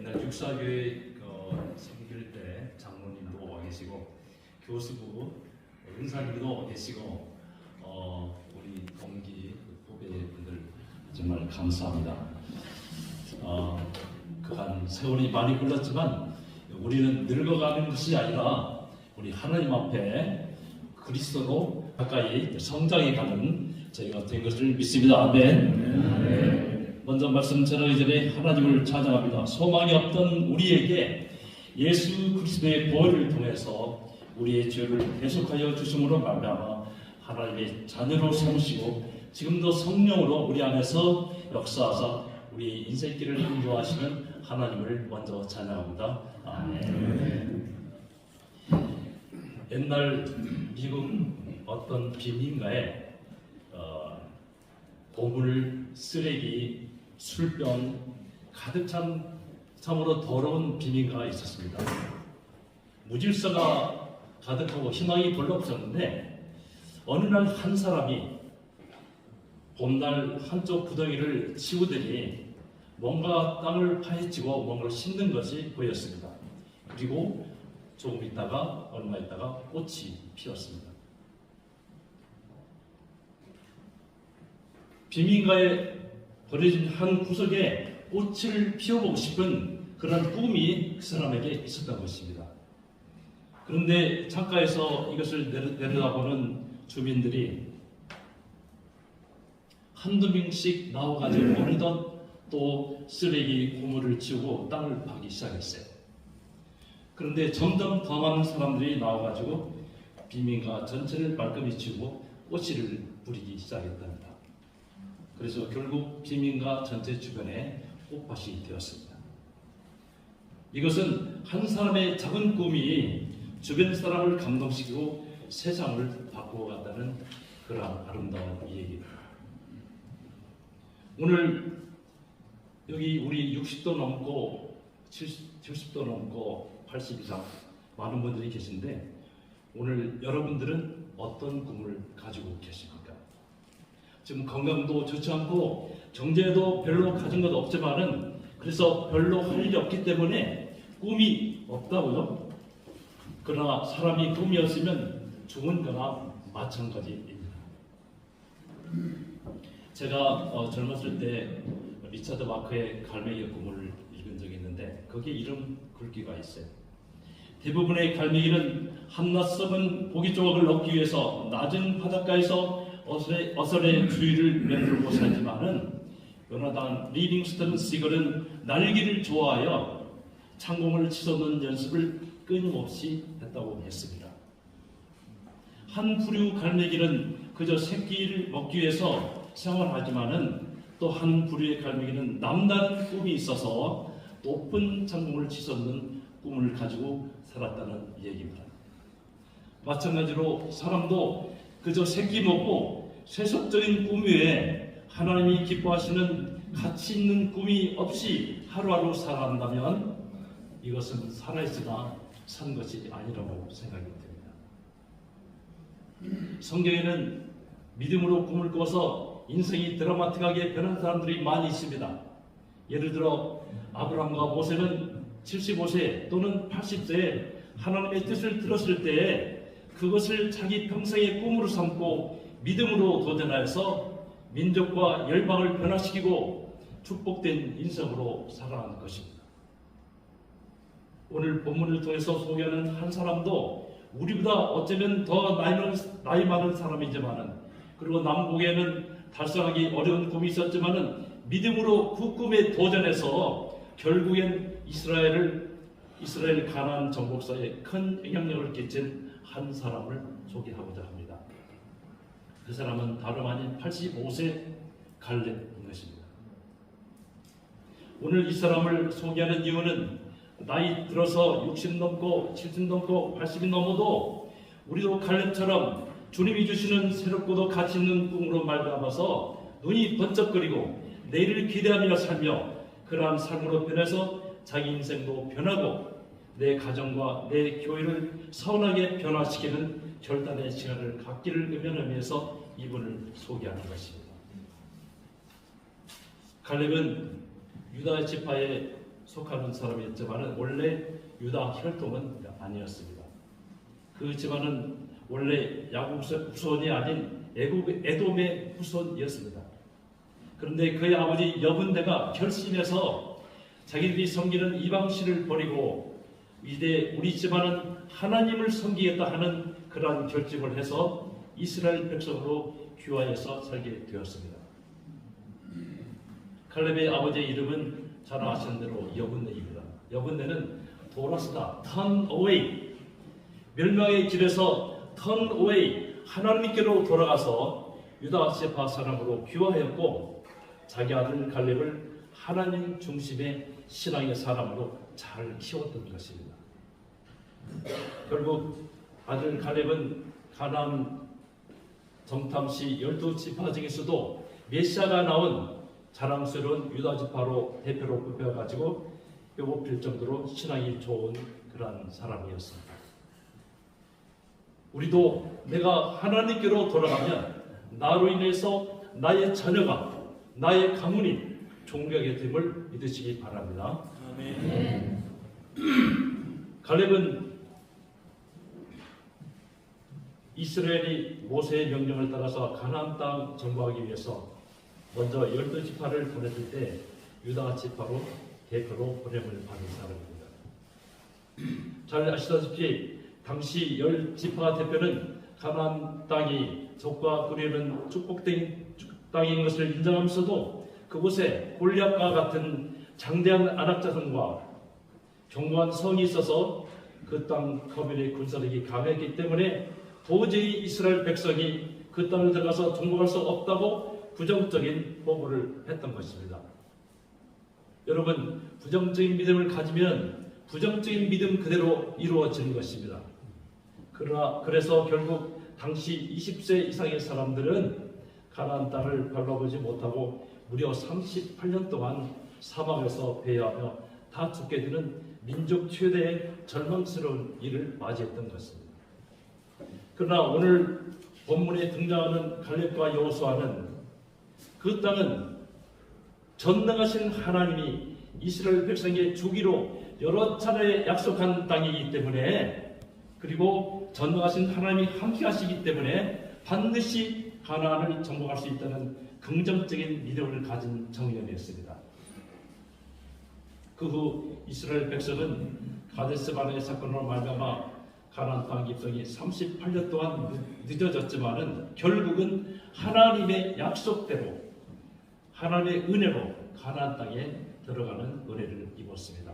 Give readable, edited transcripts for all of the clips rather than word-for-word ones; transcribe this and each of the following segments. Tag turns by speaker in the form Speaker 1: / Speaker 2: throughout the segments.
Speaker 1: 일단 육사교회 생길 때 장로님도 와 계시고 교수부 은사님도 와 계시고 우리 동기 후배분들 정말 감사합니다. 그간 세월이 많이 흘렀지만 우리는 늙어가는 것이 아니라 우리 하나님 앞에 그리스도로 가까이 성장해가는 저희가 된 것을 믿습니다. 아멘. 먼저 말씀 전하기 전에 하나님을 찬양합니다. 소망이 없던 우리에게 예수 그리스도의 보혈을 통해서 우리의 죄를 대속하여 주심으로 말미암아 하나님의 자녀로 삼으시고 지금도 성령으로 우리 안에서 역사하사 우리 인생길을 인도하시는 하나님을 먼저 찬양합니다. 아멘. 옛날 미국 어떤 빈민가에 보물, 쓰레기, 술병 가득 찬 참으로 더러운 빈민가가 있었습니다. 무질서가 가득하고 희망이 별로 없었는데 어느 날 한 사람이 봄날 한쪽 구덩이를 치우더니 뭔가 땅을 파헤치고 뭔가를 심는 것이 보였습니다. 그리고 조금 있다가 얼마 있다가 꽃이 피었습니다. 빈민가에 버려진 한 구석에 꽃을 피워보고 싶은 그런 꿈이 그 사람에게 있었던 것입니다. 그런데 창가에서 이것을 내려다보는 주민들이 한두 명씩 나와가지고 어느덧 또 쓰레기 고물을 치우고 땅을 파기 시작했어요. 그런데 점점 더 많은 사람들이 나와가지고 빈민가 전체를 말끔히 치우고 꽃씨를 뿌리기 시작했답니다. 그래서 결국 빈민가 전체 주변에 꽃밭이 되었습니다. 이것은 한 사람의 작은 꿈이 주변 사람을 감동시키고 세상을 바꾸어간다는 그런 아름다운 얘기입니다. 오늘 여기 우리 60도 넘고 70도 넘고 80 이상 많은 분들이 계신데 오늘 여러분들은 어떤 꿈을 가지고 계십니까? 지금 건강도 좋지 않고 경제도 별로 가진 것 없지만은 그래서 별로 할 일이 없기 때문에 꿈이 없다고요? 그러나 사람이 꿈이 없으면 죽은 거나 마찬가지입니다. 제가 젊었을 때 리차드 마크의 갈매기의 꿈을 읽은 적이 있는데 거기에 이런 글귀가 있어요. 대부분의 갈매기는 한낱 썩은 고기 조각을 얻기 위해서 낮은 바닷가에서 어설의 주위를 맴돌고 살지만은 요나단 리빙스턴 시걸은 날기를 좋아하여 창공을 치솟는 연습을 끊임없이 했다고 했습니다. 한 부류 갈매기는 그저 새끼를 먹기 위해서 생활하지만은 또 한 부류의 갈매기는 남다른 꿈이 있어서 높은 창공을 치솟는 꿈을 가지고 살았다는 얘기입니다. 마찬가지로 사람도 그저 새끼 먹고 세속적인 꿈 외에 하나님이 기뻐하시는 가치 있는 꿈이 없이 하루하루 살아간다면 이것은 살아있으나 산 것이 아니라고 생각이 됩니다. 성경에는 믿음으로 꿈을 꿔서 인생이 드라마틱하게 변한 사람들이 많이 있습니다. 예를 들어 아브라함과 모세는 75세 또는 80세에 하나님의 뜻을 들었을 때에 그것을 자기 평생의 꿈으로 삼고 믿음으로 도전하여서 민족과 열방을 변화시키고 축복된 인생으로 살아가는 것입니다. 오늘 본문을 통해서 소개하는 한 사람도 우리보다 어쩌면 더 나이 많은 사람이지만은 그리고 남북에는 달성하기 어려운 꿈이 있었지만은 믿음으로 그 꿈에 도전해서 결국엔 이스라엘 가나안 정복사에 큰 영향력을 끼친 한 사람을 소개하고자 합니다. 그 사람은 다름 아닌 85세 갈렙인 것입니다. 오늘 이 사람을 소개하는 이유는 나이 들어서 60 넘고 70 넘고 80이 넘어도 우리도 갈렙처럼 주님이 주시는 새롭고도 가치 있는 꿈으로 말미암아서 눈이 번쩍거리고 내일을 기대하며 살며 그러한 삶으로 변해서 자기 인생도 변하고 내 가정과 내 교회를 선하게 변화시키는 결단의 시간을 갖기를 의미하면서 이분을 소개하는 것입니다. 갈렙은 유다 지파의 속하는 사람이었지만 원래 유다 혈통은 아니었습니다. 그 집안은 원래 야곱 후손이 아닌 에돔의 후손이었습니다. 그런데 그의 아버지 여분대가 결심해서 자기들이 섬기는 이방신을 버리고 이제 우리 집안은 하나님을 섬기겠다 하는 그러한 결심을 해서 이스라엘 백성으로 귀화해서 살게 되었습니다. 칼렙의 아버지의 이름은 잘 아시는 대로 여분네입니다. 여분네는 돌아서다, turn away, 멸망의 길에서 turn away, 하나님께로 돌아가서 유다 지파 사람으로 귀화하였고 자기 아들 갈렙을 하나님 중심의 신앙의 사람으로 잘 키웠던 것입니다. 결국 아들 갈렙은 가나안 정탐시 12지파 중에서도 메시아가 나온 자랑스러운 유다 지파로 대표로 뽑혀가지고 뼈뽑힐 정도로 신앙이 좋은 그러한 사람이었습니다. 우리도 내가 하나님께로 돌아가면 나로 인해서 나의 자녀가, 나의 가문이 존귀하게 됨을 믿으시기 바랍니다. 아멘. 갈렙은 이스라엘이 모세의 명령을 따라서 가나안 땅 정복하기 위해서 먼저 12지파를 보냈을 때 유다 지파로 대표로 보냄을 받은 사람입니다. 잘 아시다시피 당시 10지파 대표는 가나안 땅이 적과 꾸리는 축복된 땅인 것을 인정하면서도 그곳에 골리앗과 같은 장대한 안악자성과 견고한 성이 있어서 그 땅 거민의 군사력이 강했기 때문에 도저히 이스라엘 백성이 그 땅을 들어가서 정복할 수 없다고 부정적인 보고를 했던 것입니다. 여러분, 부정적인 믿음을 가지면 부정적인 믿음 그대로 이루어지는 것입니다. 그래서 결국 당시 20세 이상의 사람들은 가나안 땅을 밟아보지 못하고 무려 38년 동안 사막에서 배회하며 다 죽게 되는 민족 최대의 절망스러운 일을 맞이했던 것입니다. 그러나 오늘 본문에 등장하는 갈렙과 여호수아는 그 땅은 전능하신 하나님이 이스라엘 백성에게 주기로 여러 차례 약속한 땅이기 때문에, 그리고 전능하신 하나님이 함께 하시기 때문에 반드시 가나안을 정복할 수 있다는 긍정적인 믿음을 가진 청년이었습니다. 그 후 이스라엘 백성은 가데스바네 사건으로 말미암아 가나안 땅 입성이 38년 동안 늦어졌지만은 결국은 하나님의 약속대로, 하나님의 은혜로 가나안 땅에 들어가는 은혜를 입었습니다.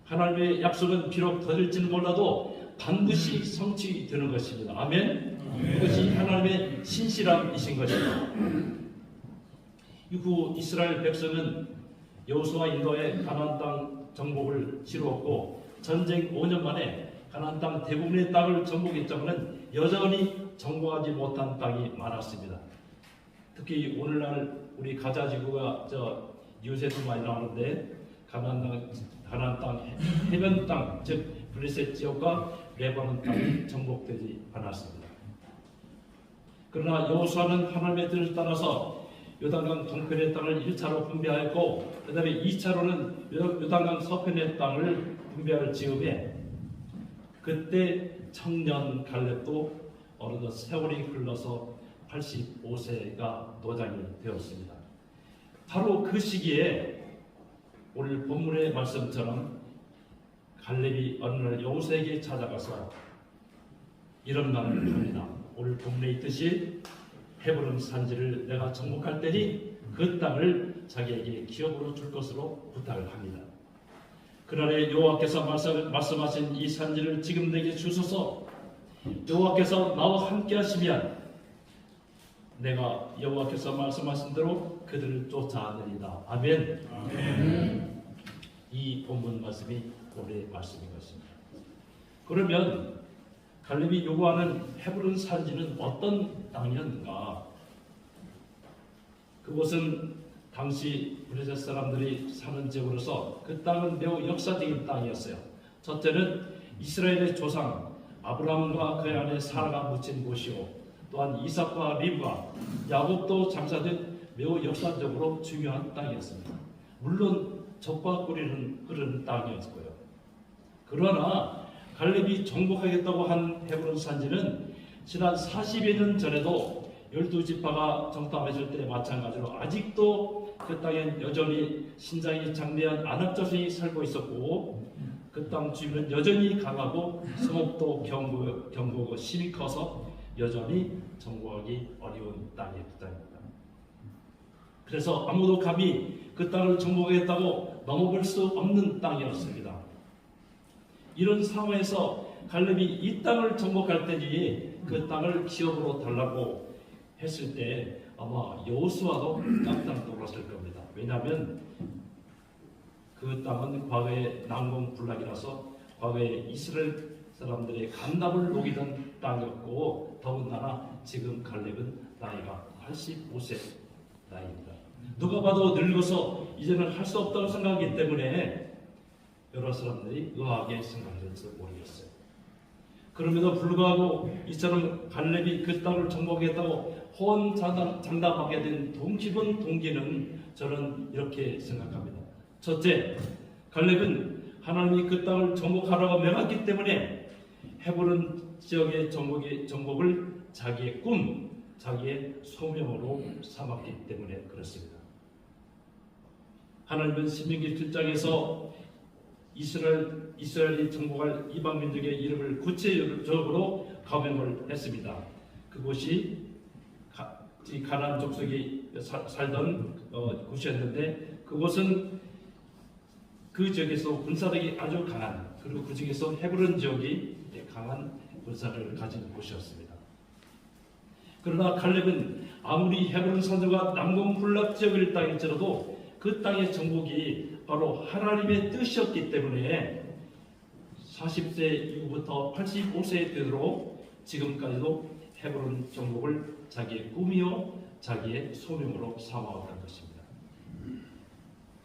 Speaker 1: 하나님의 약속은 비록 더딜지는 몰라도 반드시 성취되는 것입니다. 아멘. 그것이 하나님의 신실함이신 것입니다. 이후 이스라엘 백성은 여호수아 인도에 가나안 땅 정복을 이루었고 전쟁 5년 만에 가나안 땅 대부분의 땅을 정복했지만 여전히 정복하지 못한 땅이 많았습니다. 특히 오늘날 우리 가자지구가 뉴스에도 많이 나오는데 가나안 땅 해변 땅, 즉 블레셋 지역과 레바논 땅이 정복되지 않았습니다. 그러나 여호수아는 하나님의 뜻을 따라서 요단강 동편의 땅을 1차로 분배하였고 그 다음에 2차로는 요단강 서편의 땅을 분배할 즈음에 그때 청년 갈렙도 어느덧 세월이 흘러서 85세가 노장이 되었습니다. 바로 그 시기에 오늘 본문의 말씀처럼 갈렙이 어느 날 여호수아에게 찾아가서 이런 말을 합니다. 오늘 본문에 있듯이 헤브론 산지를 내가 정복할 때니 그 땅을 자기에게 기업으로 줄 것으로 부탁을 합니다. 그날에 여호와께서 말씀하신 이 산지를 지금 내게 주소서. 여호와께서 나와 함께 하시면 내가 여호와께서 말씀하신 대로 그들을 쫓아내리다. 아멘. 아멘. 이 본문 말씀이 오늘의 말씀인 것입니다. 그러면 갈렙이 요구하는 헤브론 산지는 어떤 땅이었는가? 그곳은 당시 블레셋 사람들이 사는 지역으로서 그 땅은 매우 역사적인 땅이었어요. 첫째는 이스라엘의 조상 아브라함과 그의 아내 사라가 묻힌 곳이요, 또한 이삭과 리브가 야곱도 장사된 매우 역사적으로 중요한 땅이었습니다. 물론 젖과 꿀이 흐르는 땅이었고요. 그러나 갈렙이 정복하겠다고 한 헤브론 산지는 지난 40여 년 전에도 12지파가 정탐했을 때 마찬가지로 아직도 그 땅엔 여전히 신장이 장대한 아낙 자손이 살고 있었고, 그 땅 주민은 여전히 강하고 성읍도 견고하고 힘이 커서 여전히 정복하기 어려운 땅입니다. 그래서 아무도 감히 그 땅을 정복하겠다고 넘어볼 수 없는 땅이었습니다. 이런 상황에서 갈렙이 이 땅을 정복할 때니 그 땅을 기업으로 달라고 했을 때 아마 여호수아도 깜짝 놀랐을 겁니다. 왜냐하면 그 땅은 과거의 난공불락이라서 과거에 이스라엘 사람들의 간담을 녹이던 땅이었고, 더군다나 지금 갈렙은 나이가 85세 나이입니다. 누가 봐도 늙어서 이제는 할 수 없다고 생각하기 때문에 여러 사람들이 의아하게 생각할지 모르겠어요. 그럼에도 불구하고 이처럼 갈렙이 그 땅을 정복하겠다고 호언장담하게 된 기본 동기는 저는 이렇게 생각합니다. 첫째, 갈렙은 하나님이 그 땅을 정복하라고 명했기 때문에 헤브론 지역의 정복을 자기의 꿈, 자기의 소명으로 삼았기 때문에 그렇습니다. 하나님은 신명기 7장에서 이스라엘이 정복할 이방 민족의 이름을 구체적으로 가명을 했습니다. 그곳이 가나안 족속이 살던 곳이었는데, 그곳은 그 지역에서 군사력이 아주 강한, 그리고 그 중에서 헤브론 지역이 강한 군사력을 가진 곳이었습니다. 그러나 갈렙은 아무리 헤브론 산지가 남공불락 지역을 땅일지라도 그 땅의 정복이 바로 하나님의 뜻이었기 때문에 40세 이후부터 85세에 되도록 지금까지도 헤브론 정복을 자기의 꿈이요 자기의 소명으로 삼아왔던 것입니다.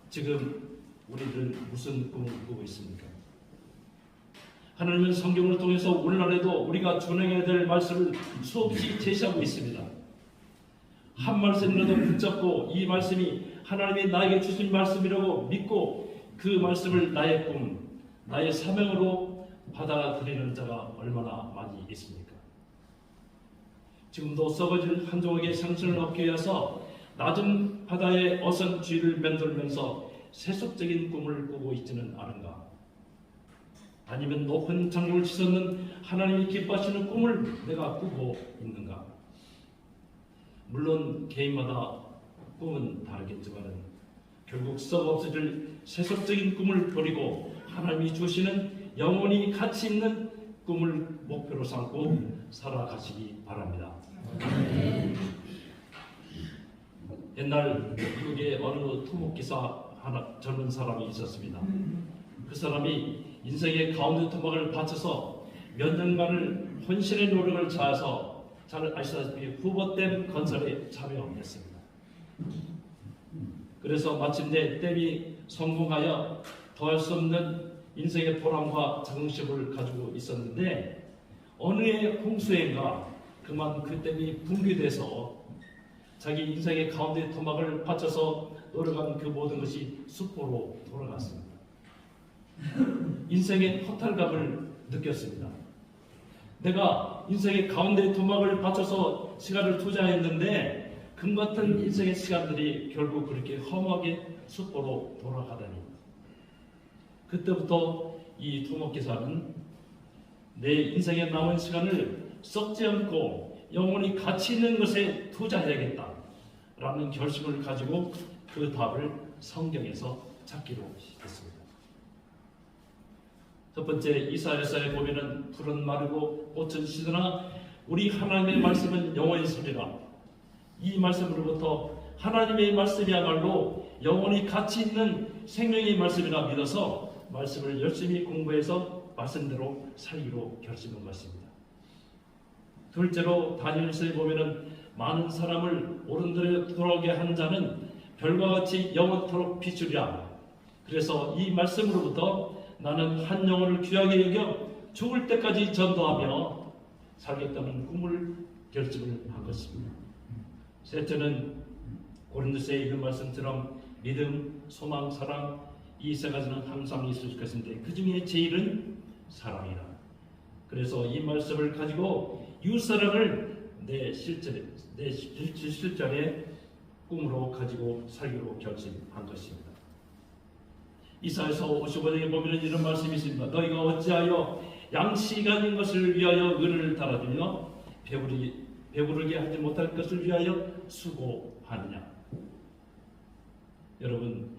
Speaker 1: 지금 우리들은 무슨 꿈을 꾸고 있습니까? 하나님은 성경을 통해서 오늘날에도 우리가 준행해야 될 말씀을 수없이 제시하고 있습니다. 한 말씀이라도 붙잡고 이 말씀이 하나님이 나에게 주신 말씀이라고 믿고 그 말씀을 나의 꿈, 나의 사명으로 받아들이는 자가 얼마나 많이 있습니까? 지금도 썩어질 한 조각의 생선을 얻기 위해서 낮은 바다의 어선 뒤를 맴돌면서 세속적인 꿈을 꾸고 있지는 않은가? 아니면 높은 장벽을 치솟는 하나님이 기뻐하시는 꿈을 내가 꾸고 있는가? 물론 개인마다 꿈은 다르겠지만 결국 썩어 없어질 세속적인 꿈을 버리고 하나님이 주시는 영원히 가치 있는 꿈을 목표로 삼고 살아가시기 바랍니다. 옛날 미국의 어느 토목기사 하나 젊은 사람이 있었습니다. 그 사람이 인생의 가운데 토막을 바쳐서 몇 년간을 혼신의 노력을 다해서 잘 아시다시피 후보댐 건설에 참여했습니다. 그래서 마침내 댐이 성공하여 더할 수 없는 인생의 보람과 자긍심을 가지고 있었는데, 어느 해 홍수인가 그만 그 댐이 붕괴돼서 자기 인생의 가운데 토막을 바쳐서 노력한 그 모든 것이 수포로 돌아갔습니다. 인생의 허탈감을 느꼈습니다. 내가 인생의 가운데 토막을 바쳐서 시간을 투자했는데 금같은 인생의 시간들이 결국 그렇게 험하게 수포로 돌아가다니. 그때부터 이 토목기사는 내 인생에 남은 시간을 썩지 않고 영원히 가치 있는 것에 투자해야겠다라는 결심을 가지고 그 답을 성경에서 찾기로 했습니다. 첫 번째, 이사야서에 보면은 풀은 마르고 꽃은 시드나 우리 하나님의 말씀은 영원히 서리라. 이 말씀으로부터 하나님의 말씀이야말로 영원히 가치 있는 생명의 말씀이라 믿어서 말씀을 열심히 공부해서 말씀대로 살기로 결심한 것입니다. 둘째로 다니엘서에 보면은 많은 사람을 옳은 대로 돌아오게 한 자는 별과 같이 영원토록 비추리라. 그래서 이 말씀으로부터 나는 한 영혼을 귀하게 여겨 죽을 때까지 전도하며 살겠다는 꿈을 결심을 한 것입니다. 셋째는 고린도서에 있는 말씀처럼 믿음, 소망, 사랑 이 세 가지는 항상 있을 것인데 그 중에 제일은 사랑이라. 그래서 이 말씀을 가지고 이웃사랑을 내 실전의 꿈으로 가지고 살기로 결심한 것입니다. 이사야서 55장에 보면 이런 말씀이 있습니다. 너희가 어찌하여 양식이 아닌 것을 위하여 은을 달아두며 배부르게 하지 못할 것을 위하여 수고하느냐. 여러분,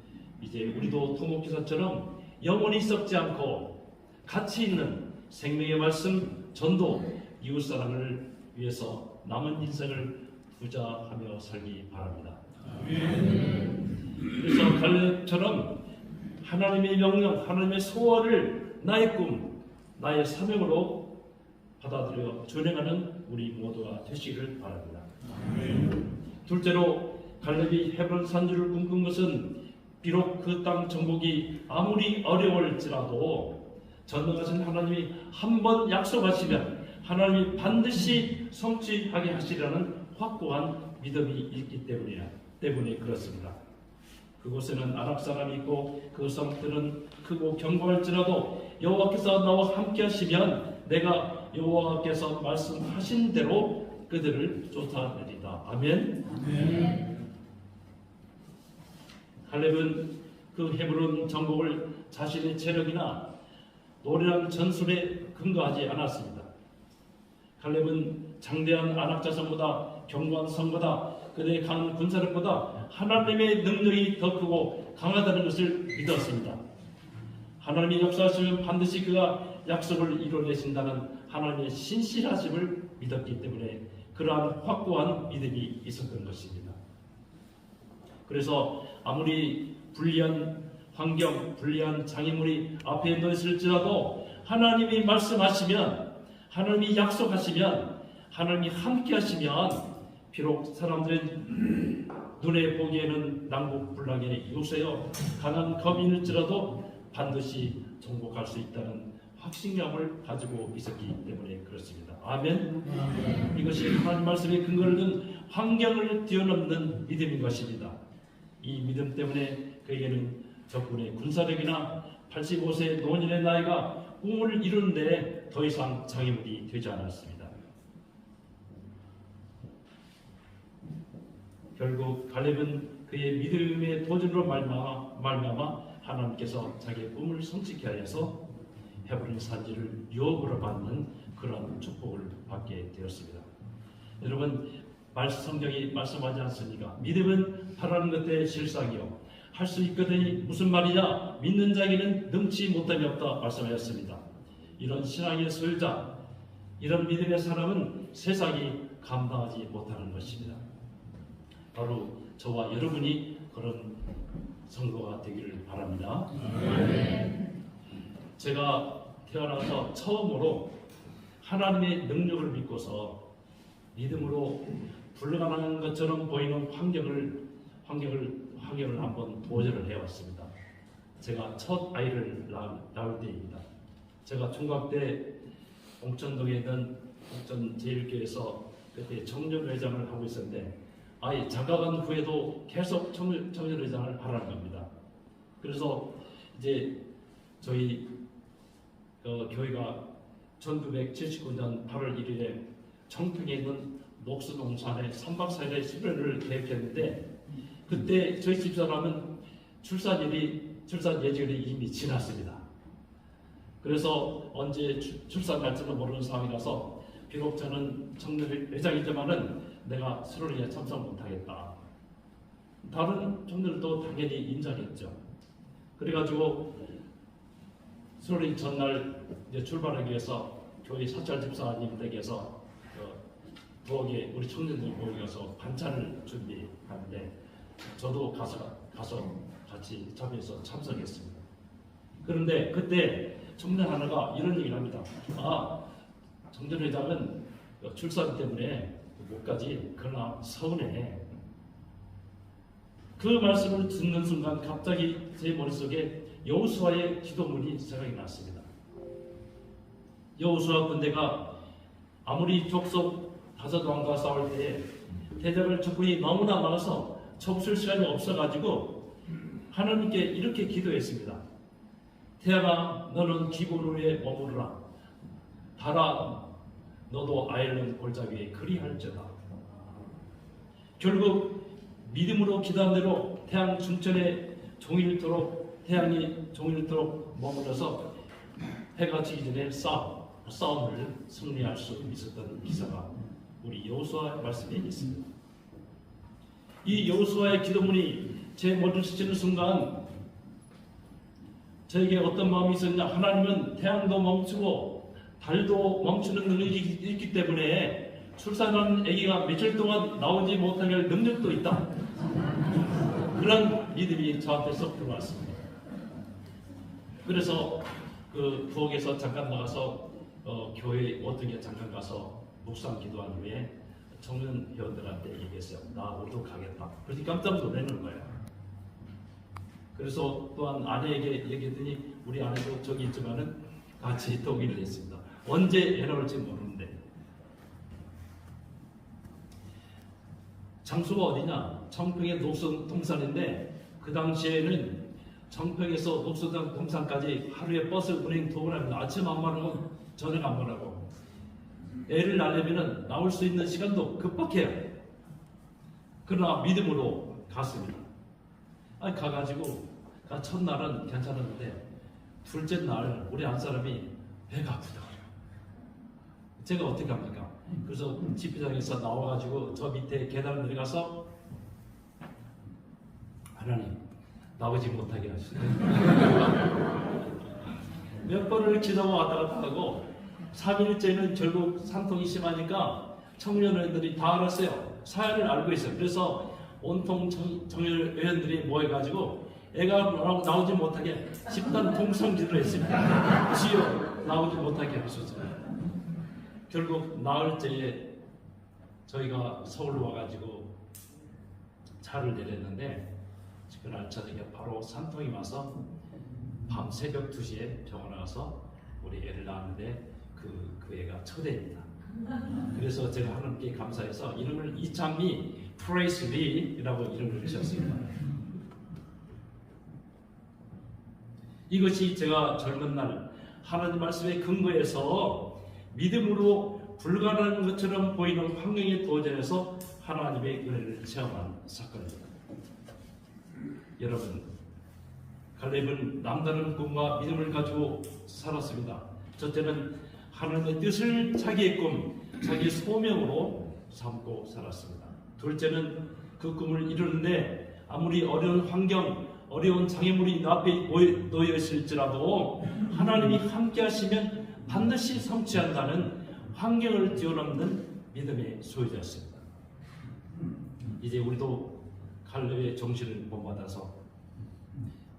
Speaker 1: 이제 우리도 토목기사처럼 영원히 썩지 않고 가치 있는 생명의 말씀, 전도, 이웃사랑을 위해서 남은 인생을 부자하며 살기 바랍니다. 그래서 갈렙처럼 하나님의 명령, 하나님의 소원을 나의 꿈, 나의 사명으로 받아들여 준행하는 우리 모두가 되시기를 바랍니다. 둘째로 갈렙이 헤브론 산지를 꿈꾼 것은 비록 그 땅 정복이 아무리 어려울지라도 전능하신 하나님이 한번 약속하시면 하나님이 반드시 성취하게 하시려는 확고한 믿음이 있기 때문에 그렇습니다. 그곳에는 아랍 사람이 있고 그 성들은 크고 견고할지라도 여호와께서 나와 함께 하시면 내가 여호와께서 말씀하신 대로 그들을 쫓아내리다. 아멘. 아멘. 갈렙은 그 헤브론 정복을 자신의 체력이나 노련한 전술에 근거하지 않았습니다. 갈렙은 장대한 아낙 자손보다 견고한 성보다 그들의 강한 군사력보다 하나님의 능력이 더 크고 강하다는 것을 믿었습니다. 하나님이 역사하시면 반드시 그가 약속을 이루어내신다는 하나님의 신실하심을 믿었기 때문에 그러한 확고한 믿음이 있었던 것입니다. 그래서 아무리 불리한 환경, 불리한 장애물이 앞에 놓였을지라도 하나님이 말씀하시면, 하나님이 약속하시면, 하나님이 함께 하시면 비록 사람들의 눈에 보기에는 난국불락의 요새여 강한 검인일지라도 반드시 정복할 수 있다는 확신감을 가지고 있었기 때문에 그렇습니다. 아멘. 이것이 하나님 말씀의 근거를 둔 환경을 뛰어넘는 믿음인 것입니다. 이 믿음 때문에 그에게는 적군의 군사력이나 85세 노년의 나이가 꿈을 이루는데 더 이상 장애물이 되지 않았습니다. 결국 갈렙은 그의 믿음의 도전으로 말미암아 하나님께서 자기의 꿈을 성취케 하여서 헤브론 산지를 유업으로 받는 그런 축복을 받게 되었습니다. 여러분, 성경이 말씀하지 않습니까? 믿음은 바라는 것에 실상이요 할 수 있거든이 무슨 말이냐? 믿는 자에게는 능치 못함이 없다 말씀하셨습니다. 이런 신앙의 소유자, 이런 믿음의 사람은 세상이 감당하지 못하는 것입니다. 바로 저와 여러분이 그런 성도가 되기를 바랍니다. 제가 태어나서 처음으로 하나님의 능력을 믿고서 믿음으로 불가능한 것처럼 보이는 환경을 한번 도전을 해왔습니다. 제가 첫 아이를 낳을 때입니다. 제가 총각 때 옥천동에 있는 옥천 제일교회에서 그때 청년회장을 하고 있었는데 아이 장가간 후에도 계속 청년회장을 하라는 겁니다. 그래서 이제 저희 교회가 1979년 8월 1일에 청평에 있는 녹수동산에 3박 4일의 수련을 계획했는데 그때 저희 집사람은 출산 예정일이 이미 지났습니다. 그래서 언제 출산 날지는 모르는 상황이라서 비록 저는 청년회장이지만은 내가 수련회에 참석 못하겠다. 다른 청년들도 당연히 인정했죠. 그래가지고 수련회 전날 이제 출발하기 위해서 교회 사찰 집사님 댁에서 부엌에 우리 청년들 모여서 반찬을 준비하는데 저도 가서 같이 참여해서 참석했습니다. 그런데 그때 청년 하나가 이런 얘기를 합니다. 청년회장은 출산 때문에 못 가지. 그러나 서운해. 그 말씀을 듣는 순간 갑자기 제 머릿속에 여호수아의 기도문이 생각이 났습니다. 여호수아 군대가 아무리 족속 다섯 왕과 싸울 때에 대적을 적군이 너무나 많아서 접술 시간이 없어가지고 하나님께 이렇게 기도했습니다. 태양아, 너는 기본 위에 머무르라. 달아, 너도 아일론 골짜기에 그리할지어다. 결국 믿음으로 기도한 대로 태양이 종일토록 머물러서 해가 지기 전에 싸움을 승리할 수 있었던 기사가 우리 여호수아 말씀에 있습니다. 이 여호수아의 기도문이 제 머리를 스치는 순간 저에게 어떤 마음이 있었냐? 하나님은 태양도 멈추고 달도 멈추는 능력이 있기 때문에 출산한 아기가 며칠 동안 나오지 못하게 할 능력도 있다. 그런 믿음이 저한테 쏙 들어왔습니다. 그래서 그 부엌에서 잠깐 나가서 교회 어떻게 잠깐 가서 묵상 기도한 후에 청년 회원들한테 얘기했어요. 나 오늘 가겠다. 그래서 깜짝 놀라는 거예요. 그래서 또한 아내에게 얘기했더니 우리 아내도 저기 있지만은 같이 동의를 했습니다. 언제 해나올지 모르는데. 장소가 어디냐? 청평의 녹슨 동산인데 그 당시에는 청평에서 녹슨 동산까지 하루에 버스 운행 2번 합니다. 아침 한 번 하고 저녁 한 번 하고. 애를 낳으려면 나올 수 있는 시간도 급박해요. 그러나 믿음으로 갔습니다. 가가지고 첫날은 괜찮았는데 둘째 날 우리 한 사람이 배가 아프다 그래요. 제가 어떻게 합니까? 그래서 집회장에서 나와가지고 저 밑에 계단을 내려가서 하나님 나오지 못하게 하시네. 몇 번을 기도하고 왔다 갔다 하고 3일째는 결국 산통이 심하니까 청년회원들이 다 알았어요. 사연을 알고 있어요. 그래서 온통 청년회원들이 모여가지고 애가 나오지 못하게 집단 통성기도를 했습니다. 주여 나오지 못하게 하소서. 결국 나흘째에 저희가 서울로 와가지고 차를 내렸는데 그날 저녁에 바로 산통이 와서 밤 새벽 2시에 병원에 가서 우리 애를 낳았는데 그 애가 첫애입니다. 그래서 제가 하나님께 감사해서 이름을 이창미 프레이슬리라고 이름을 주셨습니다. 이것이 제가 젊은 날 하나님 말씀에 근거해서 믿음으로 불가능한 것처럼 보이는 환경에 도전해서 하나님의 은혜를 체험한 사건입니다. 여러분, 갈렙은 남다른 꿈과 믿음을 가지고 살았습니다. 첫째는 하나님의 뜻을 자기의 꿈, 자기의 소명으로 삼고 살았습니다. 둘째는 그 꿈을 이루는데 아무리 어려운 환경, 어려운 장애물이 앞에 놓여 있을지라도 하나님이 함께 하시면 반드시 성취한다는 환경을 뛰어넘는 믿음의 소유자였습니다. 이제 우리도 갈렙의 정신을 본받아서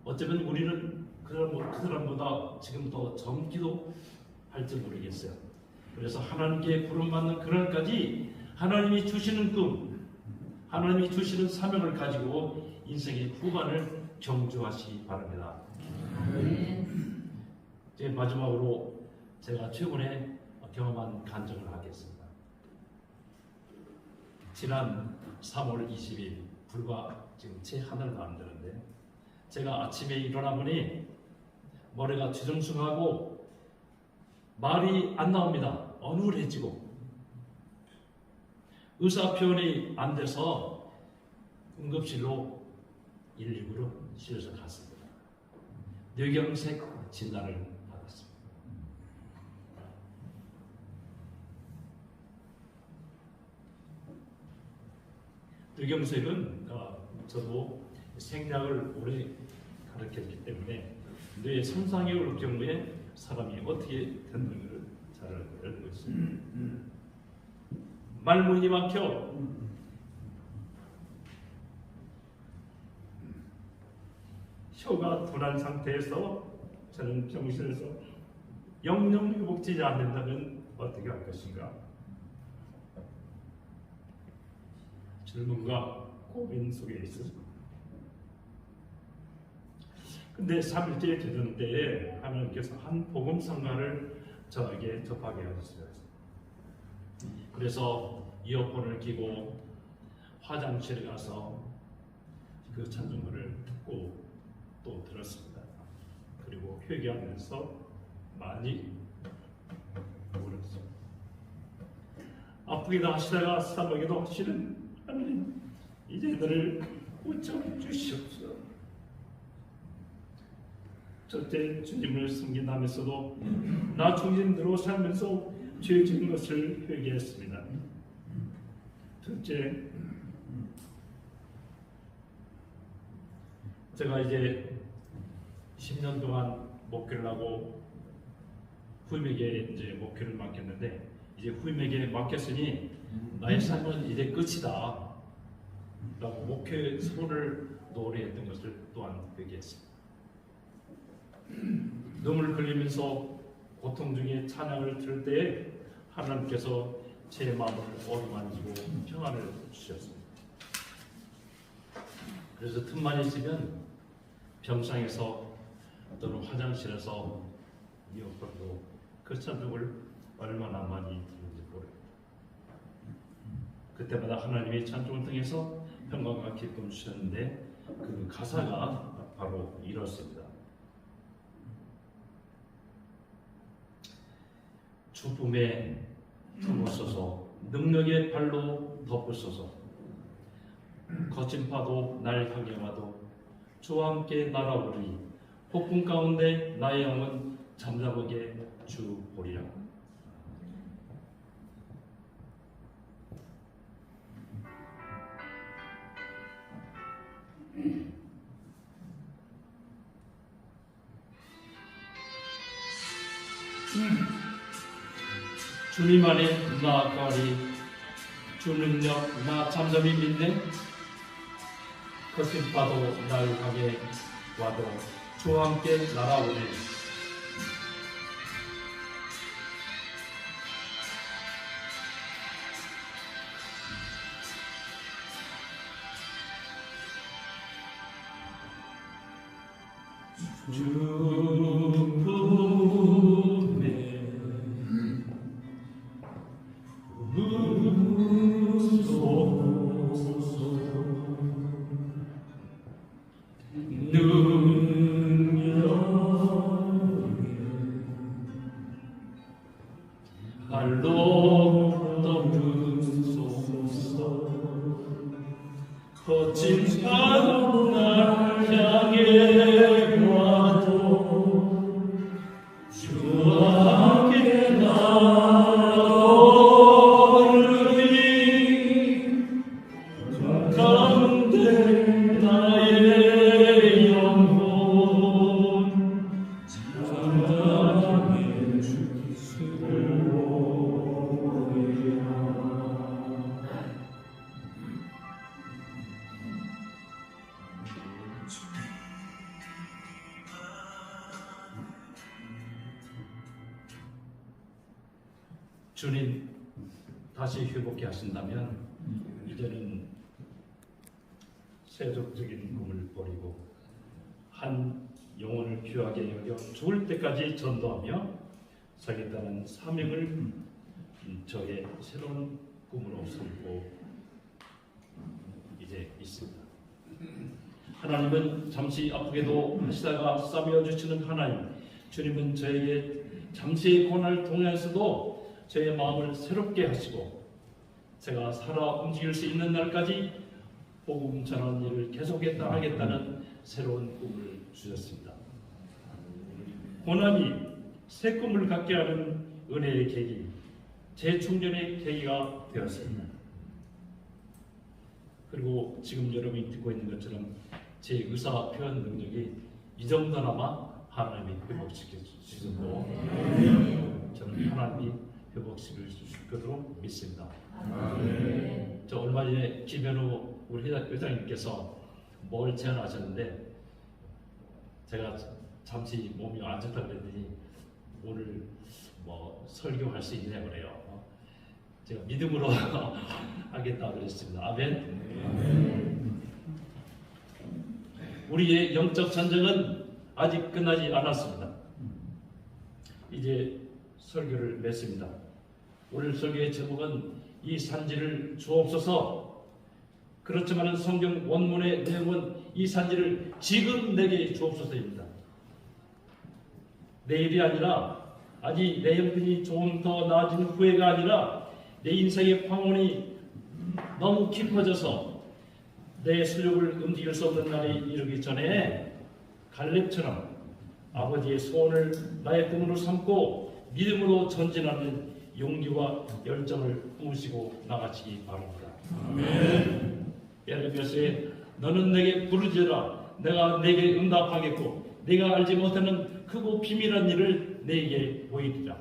Speaker 1: 어쩌면 우리는 그 사람보다 지금 더 젊기도 할지 모르겠어요. 그래서 하나님께 부름받는 그날까지 하나님이 주시는 꿈, 하나님이 주시는 사명을 가지고 인생의 후반을 경주하시기 바랍니다. 이제 마지막으로 제가 최근에 경험한 간증을 하겠습니다. 지난 3월 20일 불과 지금 채 하늘도 안 되는데 제가 아침에 일어나 보니 머리가 뒤숭숭하고 말이 안 나옵니다. 어눌해지고 의사 표현이 안 돼서 응급실로 119로 실어서 갔습니다. 뇌경색 진단을 받았습니다. 뇌경색은 저도 생략을 오래 가르쳤기 때문에 뇌에 손상이 올 경우에 사람이 어떻게 되는지를 잘 알고 있습니다. 말문이 막혀 혀가 둔한 상태에서 저는 병실에서 영영 회복되지 않는다면 어떻게 할 것인가? 질문과 고민 속에 있었습니다. 근데 3일째 되던 때에 하나님께서 한 복음 성가를 저에게 접하게 하셨어요. 그래서 이어폰을 끼고 화장실에 가서 그 찬송가를 듣고
Speaker 2: 또 들었습니다. 그리고 회개하면서 많이 울었습니다. 아프기도 하시다가 싸우기도 하시는 하나님, 이제 너를 고쳐 주시옵소서. 첫째, 주님을 섬긴다면서도 나 중심으로 살면서 죄 지은 것을 회개했습니다. 둘째, 제가 이제 10년 동안 목회를 하고 후임에게 이제 목회를 맡겼는데, 이제 후임에게 맡겼으니 나의 삶은 이제 끝이다 라고 목회 선언을 노래했던 것을 또한 회개했습니다. 눈물 흘리면서 고통 중에 찬양을 들을 때에 하나님께서 제 마음을 어루만지고 평안을 주셨습니다. 그래서 틈만 있으면 병상에서 또는 화장실에서 이어폰으로 그 찬송을 얼마나 많이 듣는지 모릅니다. 그때마다 하나님의 찬송을 통해서 평강과 기쁨 주셨는데, 그 가사가 바로 이렇습니다. 주품에 품으소서, 능력의 발로 덮으소서. 거친 파도 날 향해 와도 주와 함께 날아오르니 폭풍 가운데 나의 영은 잠잠하게 주 보리라. 주님 안에 나아가리, 주 능력 나 잠잠히 믿네. 거친 파도 날 향해 와도 주와 함께 날아오네. 발로 덮으소서. 거친 파도 날 향해 와도 주와 함께 나아오르니 가운데 나의 영혼 잠잠히 주기를 주님 다시 회복해 하신다면 이제는 세속적인 꿈을 버리고 한 영혼을 귀하게 여겨 죽을 때까지 전도하며 살겠다는 사명을 저의 새로운 꿈으로 삼고 이제 있습니다. 하나님은 잠시 아프게도 하시다가 싸매어 주시는 하나님, 주님은 저에게 잠시의 고난을 통해서도 저의 마음을 새롭게 하시고 제가 살아 움직일 수 있는 날까지 복음 전하는 일을 계속했다 하겠다는 새로운 꿈을 주셨습니다. 고난이 새 꿈을 갖게 하는 은혜의 계기, 재충전의 계기가 되었습니다. 그리고 지금 여러분이 듣고 있는 것처럼 제 의사 표현 능력이 이 정도나마 하나님이 회복시켜 주시고 저는 하나님이 회복시켜 주실 것으로 믿습니다. 저 얼마 전에 김현우 우리 회장님께서 뭘 제안하셨는데 제가 잠시 몸이 안 좋다고 그랬더니 오늘 뭐 설교할 수 있냐 그래요. 제가 믿음으로 하겠다고 그랬습니다. 아멘. 우리의 영적 전쟁은 아직 끝나지 않았습니다. 이제 설교를 맺습니다. 오늘 설교의 제목은 이 산지를 주옵소서. 그렇지만 성경 원문의 내용은 이 산지를 지금 내게 주옵소서입니다. 내일이 아니라 아직 내 형편이 조금 더 나아진 후회가 아니라 내 인생의 황혼이 너무 깊어져서 내 슬육을 움직일 수 없는 날이 이르기 전에 갈렙처럼 아버지의 소원을 나의 꿈으로 삼고 믿음으로 전진하는 용기와 열정을 품으시고 나가시기 바랍니다. 아멘. 빌립보서에 너는 내게 부르짖으라 내가 내게 응답하겠고 내가 알지 못하는 크고 비밀한 일을 내게 보이리라.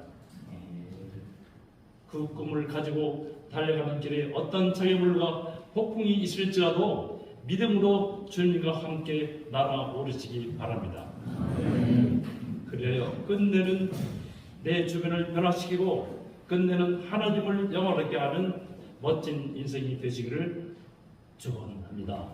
Speaker 2: 그 꿈을 가지고 달려가는 길에 어떤 장애물과 폭풍이 있을지라도 믿음으로 주님과 함께 날아오르시기 바랍니다. 그래요. 끝내는 내 주변을 변화시키고 끝내는 하나님을 영원하게 하는 멋진 인생이 되시기를 축원합니다.